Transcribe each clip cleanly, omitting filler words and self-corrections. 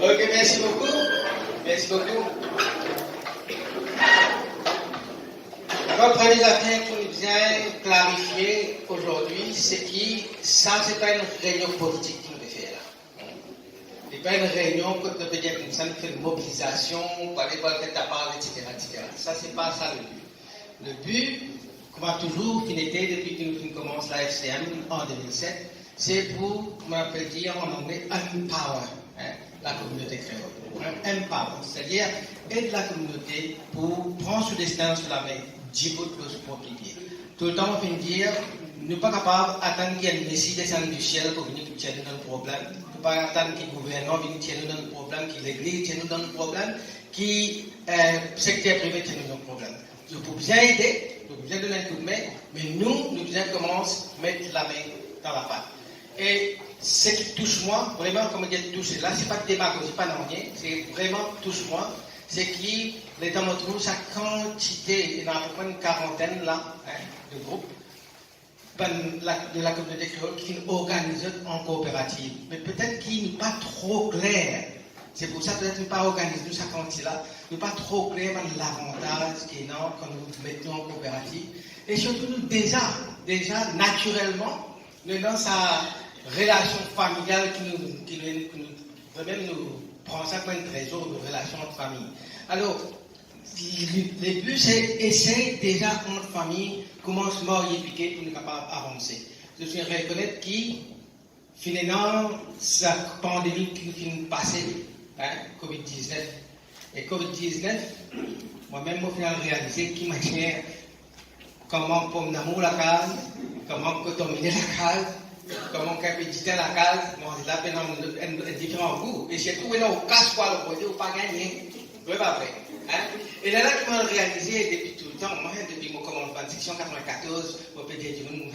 Ok, merci beaucoup. Merci beaucoup. La première affaire qui nous vient clarifier aujourd'hui, c'est que ça, c'est pas une réunion politique qui nous fait faire là. C'est pas une réunion que nous peut dire que ça nous fait une mobilisation, pour aller voir le tête à part, etc., etc. Ça, c'est pas ça le but. Le but, comme toujours, qui était depuis que nous commençons la FCM en 2007, c'est pour, comme on peut dire en anglais, empower la communauté créole. Empower, c'est-à-dire aider la communauté pour prendre ce destin sur la main, djibout de son propre pied. Tout le temps, on peut dire, nous ne sommes pas capables d'attendre qu'il y ait une messie descende du ciel pour venir nous tirer dans le problème. Nous ne sommes pas attendre que le gouvernement vienne tirer dans le problème, que l'église tienne dans le problème, que le secteur privé tienne dans le problème. Nous pouvons bien aider, nous pouvons bien donner un coup de main, mais nous devons commencer à mettre la main dans la pâte. Et ce qui touche moi, vraiment, comme je dis, touche, là, ce n'est pas de démagogie, pas non rien, c'est vraiment touche moi, c'est que l'État me trouve sa quantité, il y a à peu près une quarantaine là, de groupes de la communauté créole qui sont organisés en coopérative. Mais peut-être qu'il n'est pas trop clair. C'est pour ça peut-être pas organisé nous sa quantité là, n'est pas trop clair dans l'avantage qu'il y a quand nous mettons en coopérative. Et surtout, nous, déjà, naturellement, nous dans sa relation familiale qui nous prend ça comme un trésor de relation entre famille. Alors, le but, c'est essayer déjà entre famille, comment se modifier pour nous capables d'avancer. Je suis reconnaître qui, finalement, sa pandémie qui nous passée, Covid-19. Et Covid-19, moi-même, au final, réalisé qui m'a dit comment pour l'amour la case, comment contaminer la case, comment capaciter la case, bon, là, un différent goût. Et j'ai trouvé là, au casse-quoi le côté, ou pas gagner. Oui, pas vrai. Et là, qui m'a réalisé depuis tout le temps, moi, depuis mon commencement de section 94, au PD du monde,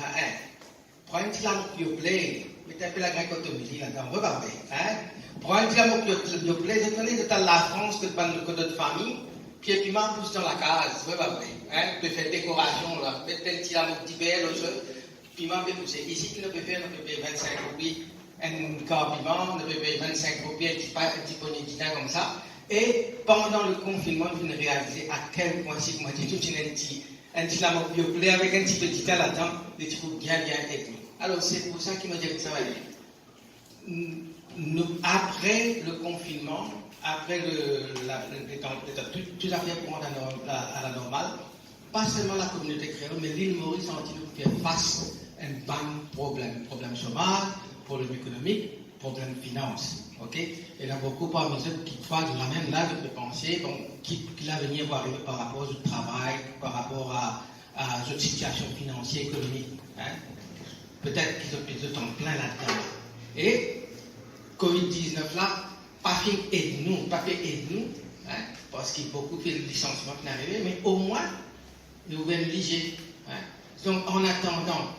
prends une petite lampe de play, mettez un peu la graine cotomie là-dedans, oui, pas vrai. Prends une petite lampe de play, je connais de la France que d'autres familles, puis m'en pousse dans la case, oui, pas vrai. Tu fais décoration, là, mettez une petite lampe d'hiver, puis m'en peut pousser. Ici, tu ne peux faire, 25 roupies, un corps piment, on peut payer 25 roupies, un petit poney de dîner comme ça. Et pendant le confinement, je viens de réaliser à quel point, si moi, j'ai tout un petit lampe de avec un petit peu de dîner là-dedans, des petits coups bien techniques. Alors, c'est pour ça qu'il m'a dit que ça va aller. Après le confinement, après tout à fait pour à la normale, pas seulement la communauté créole, mais l'île Maurice a continué de faire face à un bon problème chômage, problème économique, problème finance. Ok? Et il y a beaucoup parmi eux qui croient de la même là de penser, donc, qui l'avenir va arriver par rapport au travail, par rapport à cette situation financière, économique. Peut-être qu'ils ont plus de temps plein là-dedans. Et Covid-19 là, pas fait aide-nous, parce qu'il y a beaucoup de licenciements qui sont arrivés, mais au moins, nous pouvons liger. Donc, en attendant,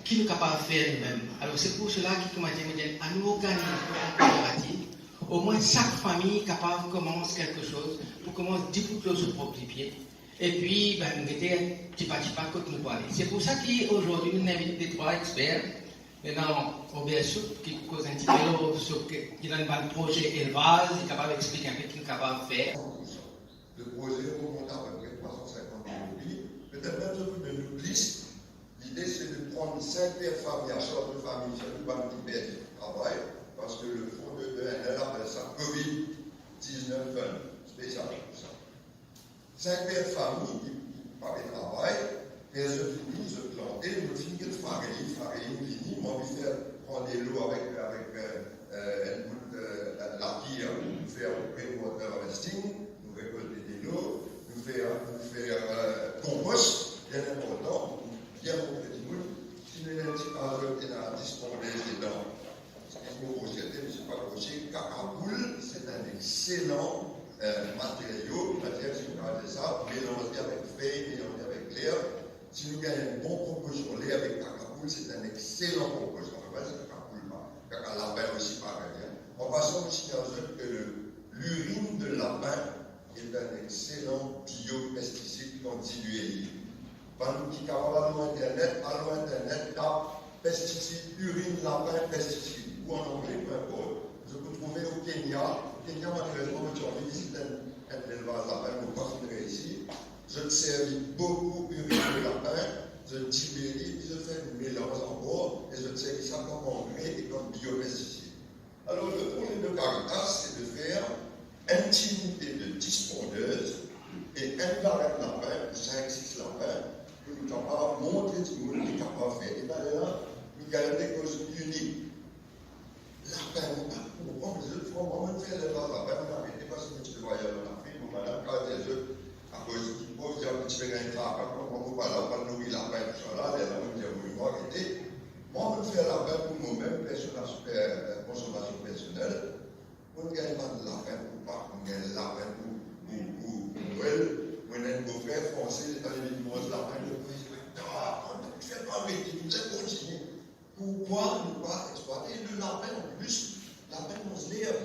qui nous est capable de faire nous-mêmes? Alors, c'est pour cela qu'il m'a dit, à nous organiser une coopérative, au moins chaque famille capable commence quelque chose, pour commencer à découvrir sur propre pied. Et puis, nous mettons petit pas côté nous parler. C'est pour ça qu'aujourd'hui, nous invitons des trois experts. Maintenant, au BSU, qui cause un petit peu sur qui donne un projet élevage, il est capable d'expliquer un peu ce qu'il est capable de faire. Le projet remonte à peu près 350 000 peut-être même sur une liste. L'idée, c'est de prendre 5 pères familles, à sorte de famille, sur le banc de travail, parce que le fonds de l'ENL appelle ça Covid-19 spécial. 5 pères familles qui parlent de travail, et je finis, je plante, je finis de farine, moi, je vais prendre des lots avec un bout de la pierre, nous faire rainwater harvesting, nous récolter de l'eau, nous faire compost, bien important, bien montrer du monde. Si nous n'avons pas disponible dedans, excusez-moi, je ne sais pas aussi, cacaboule, c'est un excellent matériau sur ça, mélangé avec feuilles, mélangé avec l'air. Si nous gagnons un bon compost sur l'air avec cacaboule, c'est un excellent compost. On ne peut pas dire cacaboule, caca lapin aussi pareil. En passant aussi dans que l'urine de lapin est un excellent biopesticide continué. Pendant qui allons Internet, tape pesticide, urine, lapin, pesticide. Ou en anglais, peu importe. Vous pouvez trouver au Kenya. Kenya, malheureusement, je visite un élevage lapin, vous partirez ici. Je servis beaucoup urine de lapin, je tibérie, je fais un mélange encore, et je servis ça comme engrais et comme biopesticide. Alors, le projet de Caritas, c'est de faire une unité de 10 pondeuses et un barrette lapin, 5-6 lapins, que nous sommes capables de montrer ce que nous sommes capables de faire. Et d'ailleurs, nous gagnons des causes uniques. Lapin, on fait le lapin, on a arrêté parce que tu voyais dans l'Afrique, on a quand des œufs, à cause du pauvre, il y a un petit peu un travail, on ne peut pas nourrir lapin, tout ça là, et là, on dit, on va arrêter. Moi, on fait lapin pour nous-mêmes, consommation personnelle. On ne gagne pas de lapin pour pas, on gagne lapin pour Noël. On a un beau-frère français, dans les millions de lapin, on dit, on ne fait pas arrêter, nous allons continuer. Pourquoi ne pas exploiter le lapin en plus? Lapin, on se lève.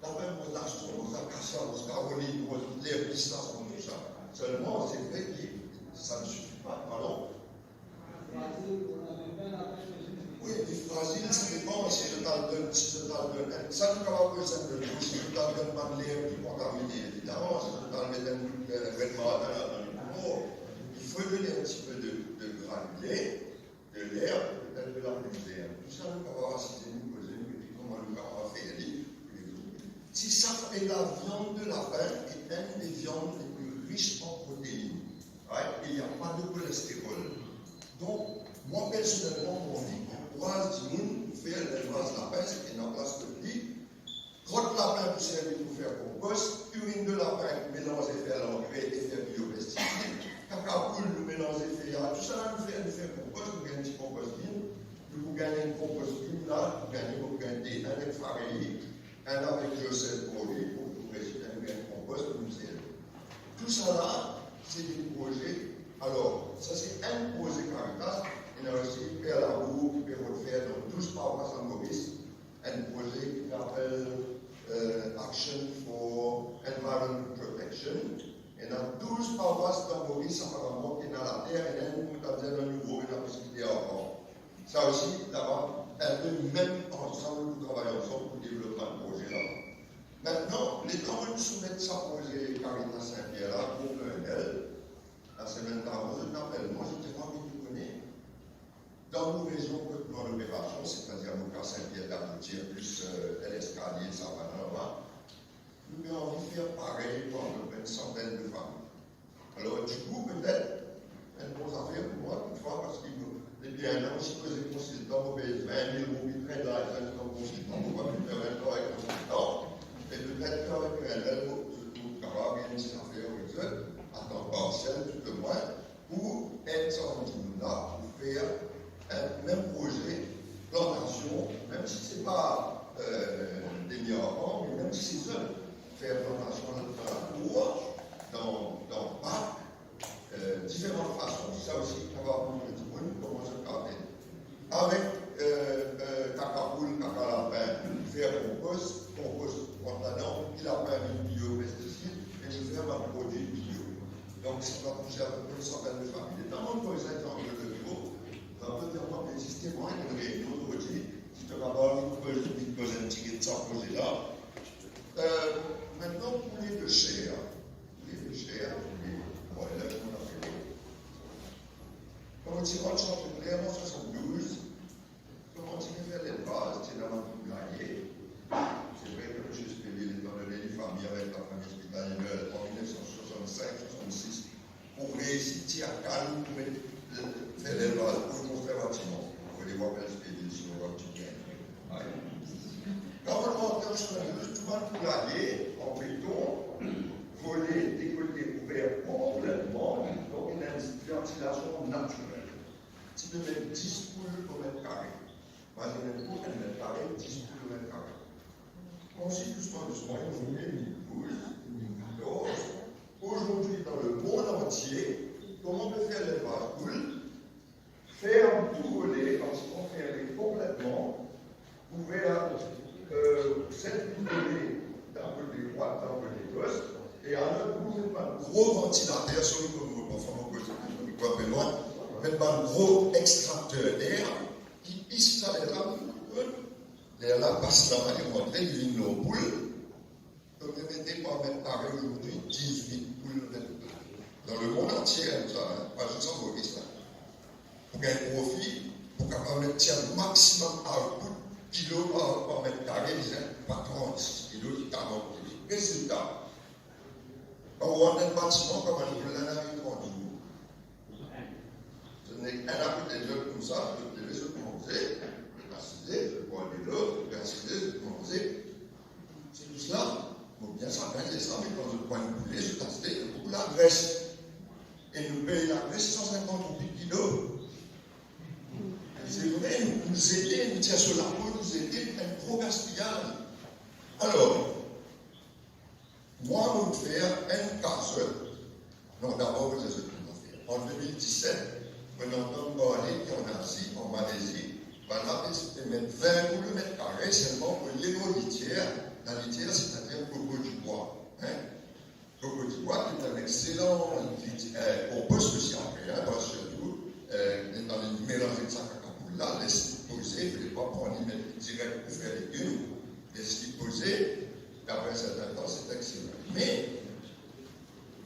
Lapin, on se lâche, on se acacia, on se caroline, on se lève, distance, on tout ça. Seulement, c'est vrai que ça ne suffit pas. Pardon? Oui, du Brésil, ça dépend si je t'en donne, ça ne va pas besoin de tout. Si je t'en donne pas de l'air qui est contaminé, évidemment, si je t'en mets un vêtement dans le corps, il faut donner un petit peu de granulé, de l'air, peut-être de la pluie. Tout ça, nous avons assisté, nous poser, comment nous avons fait aller. Si ça fait la viande de lapin est une des viandes les plus riches en protéines. Ouais, et il n'y a pas de cholestérol. Donc, moi personnellement, mon vie, encourage du monde pour faire l'élevage lapin, c'est qu'il y a une place de vie. Crotte lapin pour servir pour faire compost, urine de lapin mélanger, faire l'engrais et faire biopesticide. Cacaboule, nous mélanger, faire tout ça, nous faire compost, nous gagnons un petit compost bien. Nous gagnons un compost bien là, nous gagnons un avec farine, un avec Joseph pour lui, pour résultat, nous gagnons un compost, nous servons. Tout ça là, c'est des projets. Alors, ça c'est un projet Caritas. Il y a aussi Père Labour qui peut refaire dans 12 paroisses à Maurice, un projet qui s'appelle Action for Environment Protection. Et dans 12 paroisses dans Maurice, apparemment, qui est dans la terre, et là, nous avons un nouveau, une possibilité avant. Ça aussi, là-bas, un peu même ensemble, nous travaillons ensemble pour développer un projet là. Maintenant, les temps où nous soumettons ça projet Caritas Saint-Pierre là, pour l'ENL, la semaine d'avant, je t'appelle, moi, je t'ai envie de connaître. Dans nos régions, dans l'opération, c'est-à-dire au cas Saint-Pierre d'Aboutir, plus l'escalier, ça va là-bas, nous avons envie de faire pareil pour une centaine de familles. Alors, du coup, peut-être, une grosse affaire pour moi, toutefois, parce que les biens-là, si vous êtes consultant, vous payez 20 000 roupies très larges, comme consultant, vous ne pouvez pas faire un temps avec consultant, et peut-être qu'avec un tel, vous êtes capable de une affaire avec eux, à temps partiel, tout au moins, pour être sorti là, pour faire un même projet, plantation, même si ce n'est pas des miroirs, mais même si c'est seul, faire plantation dans la cour, dans le parc, différentes façons. Ça aussi, on va prendre le monde, comment se garder. Avec cacaboule, cacalapin, faire compost contenant il a permis biopesticides et nous faire un produit bio. Donc, ça va toucher à peu près une centaine de familles. Et dans mon projet de niveau, on peut dire que le système est une réunion aujourd'hui, qui te va avoir une poser un ticket de ça projet-là. Maintenant, pour les déchets, quand tu rentres en février 72, comment tu fais les bases, tu es dans le gagné. C'est vrai que je suis étant donné les familles avec la famille hospitalière en 1965-66, pour réussir à calme, pour faire les bases, pour construire un bâtiment. Vous voulez voir l'expédition, voir tu gagnes. Quand on rentre en 72, tout le monde ventilation naturelle. Si tu mets 10 poules au mètre carré, imaginez pour un mètre carré, 10 poules au mètre carré. Ensuite, doucement, ils ont mis 1000 poules, 1014. Aujourd'hui, dans le monde entier, comment on peut faire l'élevage poule? Faire tout voler, parce qu'on fait complètement, ouvert 7 000 volets d'un côté droit, d'un côté gauche, et alors vous mettez un gros ventilateur sur le côté, enfin, on peut pas loin, mettre un gros extracteur d'air qui hisse ça les lames, l'air là passe là, et on rentre, il vient nos poules. Donc, vous mettez par mètre carré aujourd'hui 18 poules mètre carré. Dans le monde entier, comme ça, pas juste en Pakistan. Pour gagner profit, pour qu'on mettre le maximum output, kilos par mètre carré, pas 36 kilos, 40 kilos. Résultat, quand on rentre dans un bâtiment, comme on dit, là, il y a 30 jours. Ce n'est qu'un à côté de l'autre comme ça, je devais se manger, je m'assiser, je bois de l'eau, je m'assiser, je manger. C'est tout cela. Bon, bien ça, bien les amis, quand je prends une poulet, je t'assiste pour la graisse. Et nous payons la graisse 150 roupies kilos. C'est vrai, nous aider, nous tirer sur la peau, nous aider, un gros gaspillage. Alors, moi, je vais faire un cas. Non, d'abord, je vais faire. En 2017, on entend parler qu'en Asie, en Malaisie, on a mettre 20 km² seulement pour l'îlot litière. La litière, c'est-à-dire coco du bois. Coco du bois, qui est un excellent compost social, parce que dans les mélanges de ça, là, laisse poser, il ne faut pas prendre direct pour faire les légumes, laisse poser, après un certain temps, c'est excellent. Mais,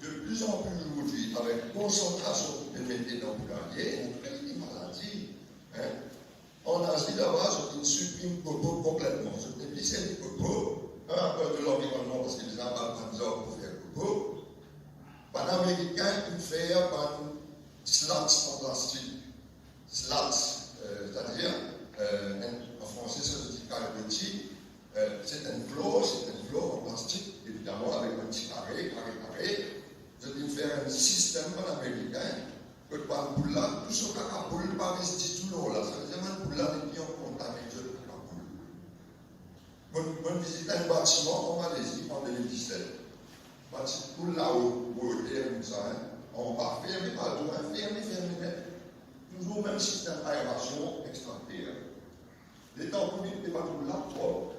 de plus en plus aujourd'hui, avec concentration de métiers dans le poulailler, on crée des maladies. En Asie, là-bas, je supprime le coco complètement. Je déplissais le coco, un peu de l'environnement, parce qu'ils n'ont pas de pour faire le coco. Un Américain, il fait un slats en plastique. Slats, c'est-à-dire, en français, ça se dit carré. C'est un flot en plastique, évidemment, avec un petit carré. Je vais faire un système américain que par boule là, tout ce cacapoule pas rester tout l'eau là. Ça veut dire que boule là n'est plus en contact avec le cacapoule. Moi, j'ai visité un bâtiment en Malaisie en 2017. Bâtiment là-haut, comme ça, on va fermer pas tout, fermer. Toujours le même système d'aération extracteur. Les temps publics n'étaient pas tout là propre.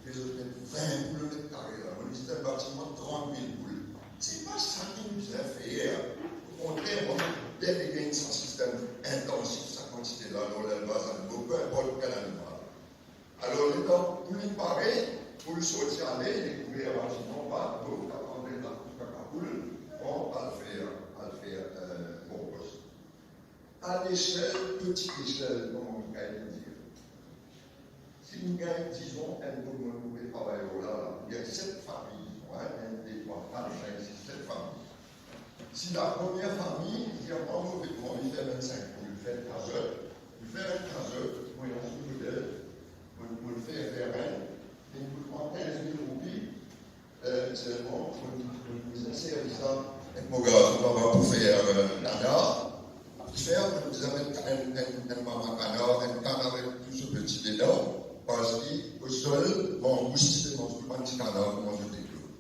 Et je fais 20 km². On dit un bâtiment de 30 000 boules. C'est pas ça qui nous a fait. Au contraire, dès qu'il y a un système intensif, sa quantité là, dans l'élevage animal, peu importe quel animal. Alors, les temps, pour lui paraît, pour le sortir aller, découvrir un bâtiment, pas d'eau, attendre la cacapoule, on va le faire compost. À l'échelle, petite échelle, comme on gagne dire. Si nous gagnons, disons, un nouveau travail là, il y a 7 familles, 1, 2, 3, 4, 5, 6, 7 familles. Si la première famille, il y a un mauvais point, il fait 25, pour le faire un caseux, pour y avoir un modèle, pour le faire un, et pour prendre 15 000 roupies, c'est bon, pour nous insérer ça, avec mon gars, pour faire nada. Faire, vous avez un maman canard, un canard avec tout ce petit dedans, parce qu'au sol, mon moustique mange tout un petit canard, mange des clous.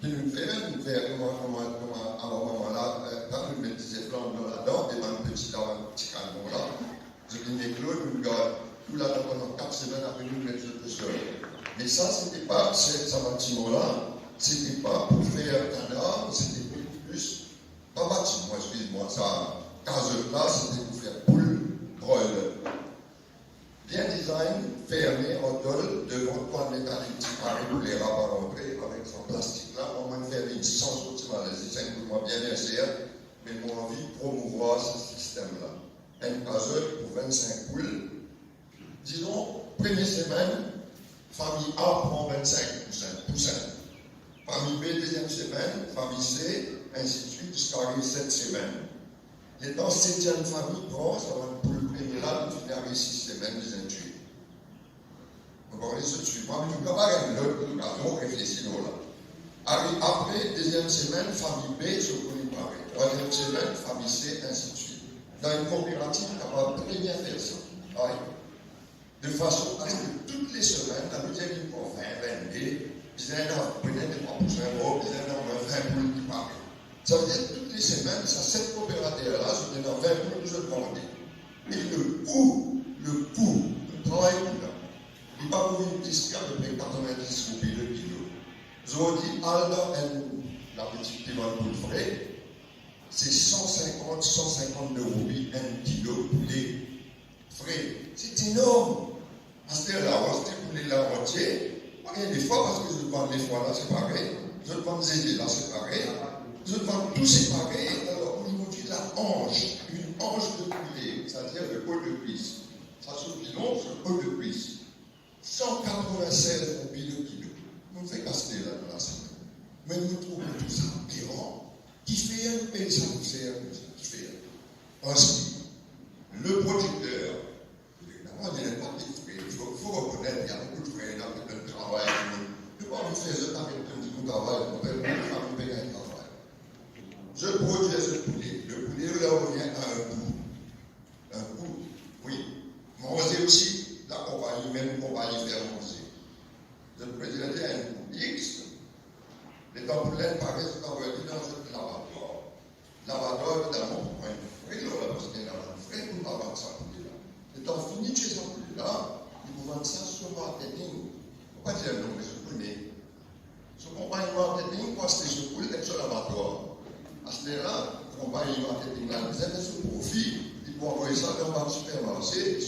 Puis nous faire comment avant maman là, quand nous mettons des flammes là-dedans, et un petit canon là, je dis des clous, nous gardons tout là pendant 4 semaines après nous mettre le sol. Mais ça, c'était pas, ce bâtiment-là, c'était pas pour faire un canard, c'était plus, pas bâtiment, excusez-moi, ça. Case-là, c'était pour faire poule, broiler. Bien design, fermé, en tôle, devant quoi mettre un petit carré pour les rats à rentrer avec son plastique là, on va faire une sans sortir Malaisie, c'est un coup bien sûr, mais mon envie de promouvoir ce système-là. Un caseur pour 25 poules. Disons, première semaine, famille A prend 25 poussins. Famille B, deuxième semaine, famille C, ainsi de suite, jusqu'à 7 semaines. Et dans cette famille, bon, ça va pour le premier là, tu n'as 6 semaines de 28. Vous parlez ce dessus. Moi, je ne peux pas gagner l'autre occasion, réfléchir là. Après, deuxième semaine, famille B, je connais Paris. Troisième semaine, famille C, ainsi de suite. Dans une coopérative, on va très bien faire ça. Oui. De façon à ce que toutes les semaines, la deuxième pour 20, 22, ils ont peut-être 3% d'euros, ils ont 20 poules qui parlent. Ça veut dire que toutes les semaines, ça, cette coopérative-là, je donne 20 poules, je demande. Et le coût, le travail là, il n'est pas pour une disque à peu près 90 roupies le kilo. Je vous dis, Alda, la petite qui va pour le frais, c'est 150 roupies un kilo pour les frais. C'est énorme. Parce que là, on se pour les la moitié. Et des fois, parce que je vends les fois là, c'est pareil. Je vends les aides là, c'est pareil. Je vends tout, c'est pareil. Alors aujourd'hui, la hanche, une hanche de poulet, c'est-à-dire le col de cuisse. Ça se dit long, c'est le col de cuisse. 196 roupies le kilo. On fait casser là dans la semaine. Mais nous trouvons tout ça aberrant. Qui fait un pays, ça nous sert, qui fait un. Ensuite, le producteur, évidemment, il n'y a pas de frais. Il faut reconnaître qu'il y a beaucoup de frais, il y a beaucoup de travail. Je ne peux pas vous faire ça avec un petit travail, on peut payer un travail. Je produis ce poulet. Le poulet, là, revient à un coût. Un coût, oui. Manger aussi, la compagnie, même une compagnie faire manger. Je présentais à un coût X. Les tampoulins paraissent avoir été dans ce laboratoire. Laboratoire, évidemment, pour un frais, là, parce qu'il y a un frais pour pas vendre ça poulet-là. Étant fini chez ce poulet-là, ils vous vendent ça sur marketing. Pourquoi dire non, mais je connais. Ce compagnie marketing, parce que ce poulet est sur laboratoire. À ce moment-là, la compagnie marketing, là, ils avaient ce profit, ils vont envoyer ça dans un supermarché,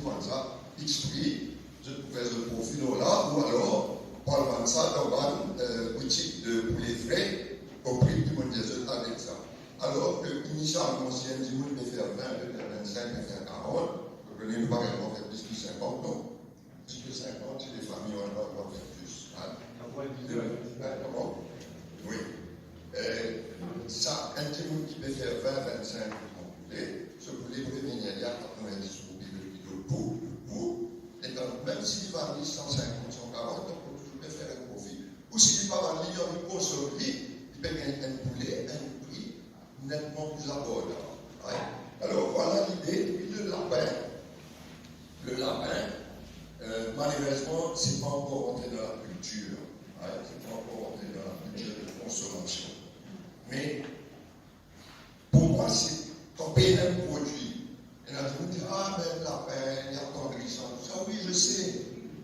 pour vendre ça, X prix, je fais ce profit-là, ou alors, on va vendre ça dans une boutique de poulet frais, au prix du monde des avec ça. Alors que, initialement, si un dit, on peut faire 20, on peut faire 25, on peut faire 40, donc on ne peut pas vraiment faire plus que 50, non. Plus que 50, si les familles ont le droit de faire plus. Oui. Ça, un petit monde qui peut faire 20, 25 poulet, ce poulet peut venir il y a 90 roupies le kilo pour, et donc, même s'il va 150, 140, donc on peut faire un profit. Ou s'il va vendre il consomme, il peut gagner un poulet à un prix nettement plus abordable. Ouais. Alors voilà l'idée. Et puis le lapin, malheureusement, ce n'est pas encore entré dans la culture. Ouais. C'est pas encore entré dans la culture de consommation. Mais pour moi, c'est quand on paye un produit, et là, je me dis, ah, mais le lapin, il y a tendrissant, tout ça. Oui, je sais.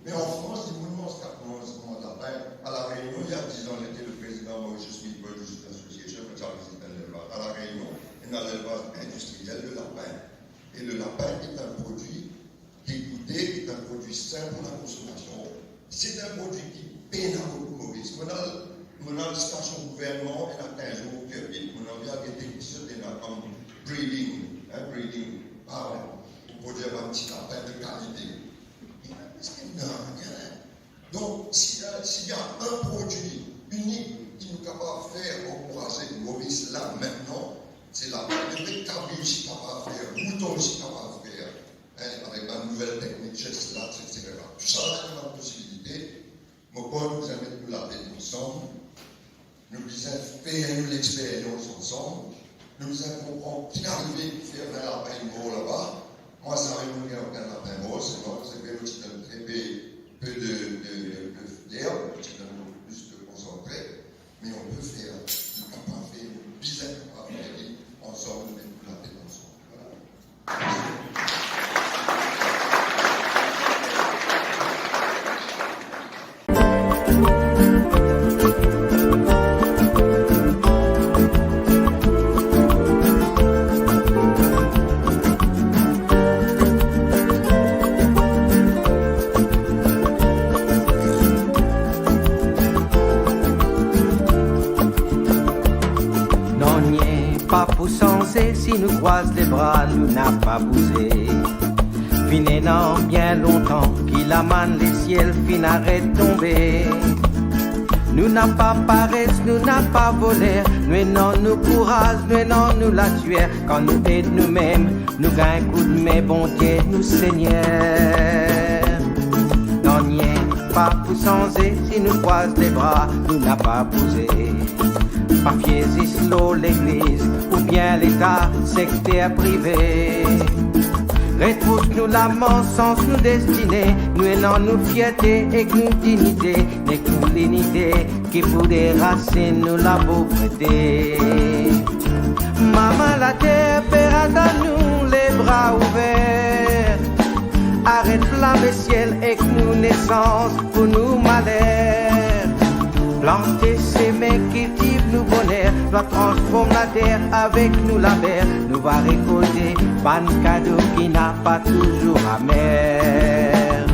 Mais en France, il nous mange 4 lapin. À la Réunion, il y a 10 ans, j'étais le président Mauritius Meat Producers Association, le service de l'élevage. À la Réunion, il y a l'élevage industriel de lapin. Et le lapin est un produit qui est goûté, qui est un produit sain pour la consommation. C'est un produit qui peine à beaucoup Maurice. On a une station gouvernement, il y a 15 jours, on a des techniciens comme breeding, pour dire un petit lapin de qualité. Donc, s'il y a un produit unique qui nous est capable de faire encourager Maurice là maintenant, c'est la cabri aussi capable de faire, mouton aussi capable de faire, avec la nouvelle technique, etc. Tout ça, on a la possibilité. Mon corps nous amène nous la tête ensemble, nous disons faire l'expérience ensemble, nous disons comprendre qui arrive à faire un lapin mort là-bas. Moi, ça va nous dire qu'un lapin mort, c'est bon, c'est que tu donnes très peu d'herbe, tu donnes beaucoup plus de concentré, mais on peut faire, nous capable de faire, nous disons capable de faire ensemble, mais nous la tête ensemble. Voilà. Si nous croise les bras, nous n'a pas bougé. Finénant bien longtemps, qu'il amène les ciels, fin arrête tomber. Nous n'a pas paresse, nous n'a pas volé, nous non nous courage, nous non nous la tuer. Quand nous aide nous-mêmes, nous gagne coup de main, bon Dieu, nous Seigneur. Non n'y est pas pour changer, si nous croise les bras, nous n'a pas bougé. Papier l'église ou bien l'état sectaire privé. Retrousse-nous l'amant sans nous destiner, nous aimons nous fierté et nous dignité, mais nous l'unité qui pour des racines nous la pauvreté. Maman la terre, père à nous les bras ouverts. Arrête flamme et ciel et que nous naissance pour nous malheur. Planter, s'aimer, cultive nous bonheur, doit transformer la terre avec nous la mer. Nous va récolter pan cadeau qui n'a pas toujours amer.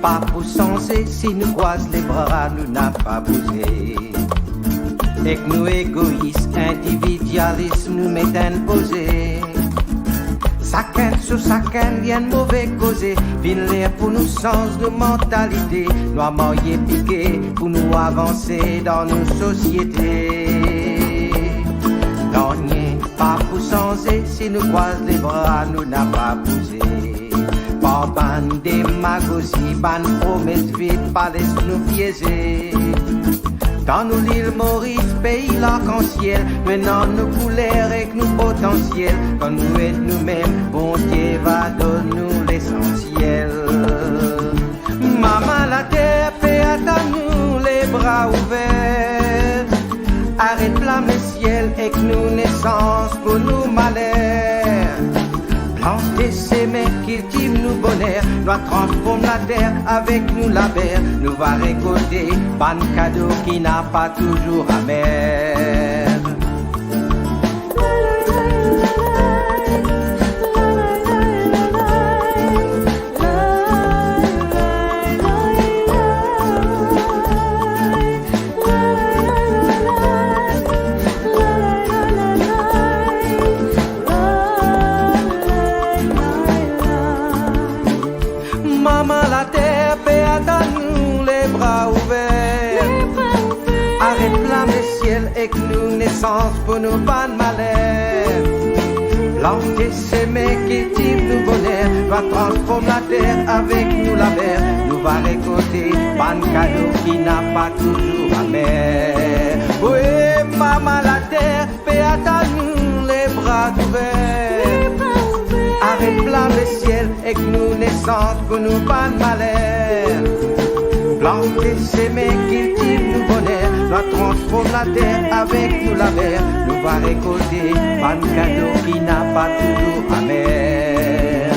Pas pour sensé, si nous croise les bras, nous n'a pas bougé. Et que nous égoïstes, individualistes, nous met imposé. Chacun sur chacun vient mauvais causer, vient l'air pour nous sens de mentalité, nous a moyen piqué pour nous avancer dans nos sociétés. Non, pas pour sensé, si nous croise les bras, nous n'a pas bougé. Pas ban démagogie, ban promesse vite, pas laisse nous piéger. Dans nous l'île Maurice, pays l'arc-en-ciel, maintenant nous couleurs et nous potentiels. Quand nous êtes nous-mêmes, bon Dieu va donner nous l'essentiel. Maman la terre, paix à nous les bras ouverts. Arrête flamme et ciel et que nous naissance pour nous malheur. Planter, s'aimer, cultive nous bonheur, doit transformer la terre avec nous la mer. Nous va récolter pan cadeau qui n'a pas toujours amer. Maman la terre, paix à nous les bras ouverts. Arrête flamme et ciel et que nous naissance pour nous pas de malheur. Planter, s'aimer, cultive nous bonheur, va transformer la terre avec nous la mer. Nous va récolter pan cadeau qui n'a pas toujours amer. Oui, maman la terre, paix à nous les bras ouverts. Arrête flamme et ciel et que nous naissance pour nous pas de malheur. Planter, s'aimer, cultive nous bonheur, doit transformer la terre avec nous la mer. Nous va récolter pan cadeau qui n'a pas toujours amer.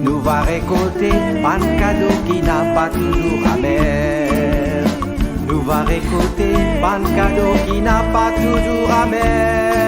Nous va récolter pan cadeau qui n'a pas toujours amer. Nous va récolter pan cadeau qui n'a pas toujours amer.